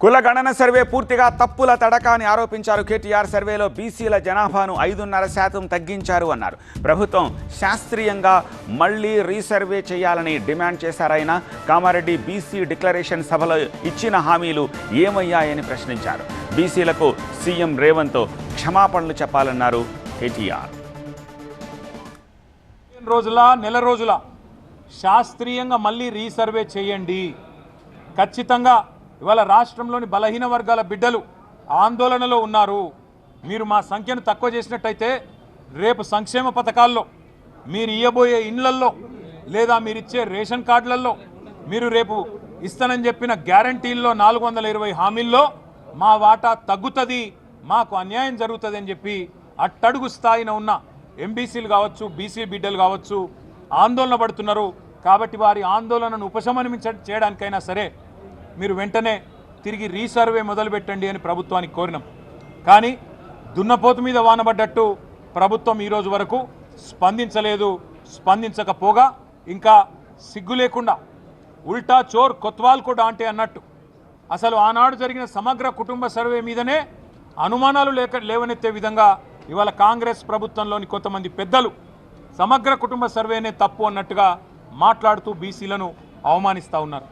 కుల గణన సర్వే పూర్తిగా తప్పుల తడక అని ఆరోపించారు కేటీఆర్. సర్వేలో బీసీల జనాభాను 5.5% తగ్గించారు అన్నారు. ప్రభుత్వం శాస్త్రీయంగా మళ్లీ రీసర్వే చేయాలని డిమాండ్ చేశారాయన. కామారెడ్డి బీసీ డిక్లరేషన్ సభలో ఇచ్చిన హామీలు ఏమయ్యాయని ప్రశ్నించారు. బీసీలకు సీఎం రేవంత్ క్షమాపణలు చెప్పాలన్నారు కేటీఆర్. నెల రోజుల శాస్త్రీయంగా మళ్ళీ రీసర్వే చేయండి. ఖచ్చితంగా ఇవాళ రాష్ట్రంలోని బలహీన వర్గాల బిడ్డలు ఆందోళనలో ఉన్నారు. మీరు మా సంఖ్యను తక్కువ చేసినట్టయితే రేపు సంక్షేమ పథకాల్లో, మీరు ఇవ్వబోయే ఇండ్లల్లో, లేదా మీరిచ్చే రేషన్ కార్డులలో, మీరు రేపు ఇస్తానని చెప్పిన గ్యారంటీల్లో 420 హామీల్లో మా వాటా తగ్గుతుంది, మాకు అన్యాయం జరుగుతుంది అని చెప్పి అట్టడుగు స్థాయిన ఉన్న ఎంబీసీలు కావచ్చు, బీసీ బిడ్డలు కావచ్చు ఆందోళన పడుతున్నారు. కాబట్టి వారి ఆందోళనను చేయడానికైనా సరే మీరు వెంటనే తిరిగి రీసర్వే మొదలుపెట్టండి అని ప్రభుత్వానికి కోరినాం. కానీ దున్నపోతు మీద వానబడ్డట్టు ప్రభుత్వం ఈరోజు వరకు స్పందించలేదు. స్పందించకపోగా ఇంకా సిగ్గు లేకుండా ఉల్టా చోర్ కొత్వాల్ కూడా అంటే అన్నట్టు అసలు ఆనాడు జరిగిన సమగ్ర కుటుంబ సర్వే మీదనే అనుమానాలు లేవనెత్తే విధంగా ఇవాళ కాంగ్రెస్ ప్రభుత్వంలోని కొంతమంది పెద్దలు సమగ్ర కుటుంబ సర్వేనే తప్పు అన్నట్టుగా మాట్లాడుతూ బీసీలను అవమానిస్తూ ఉన్నారు.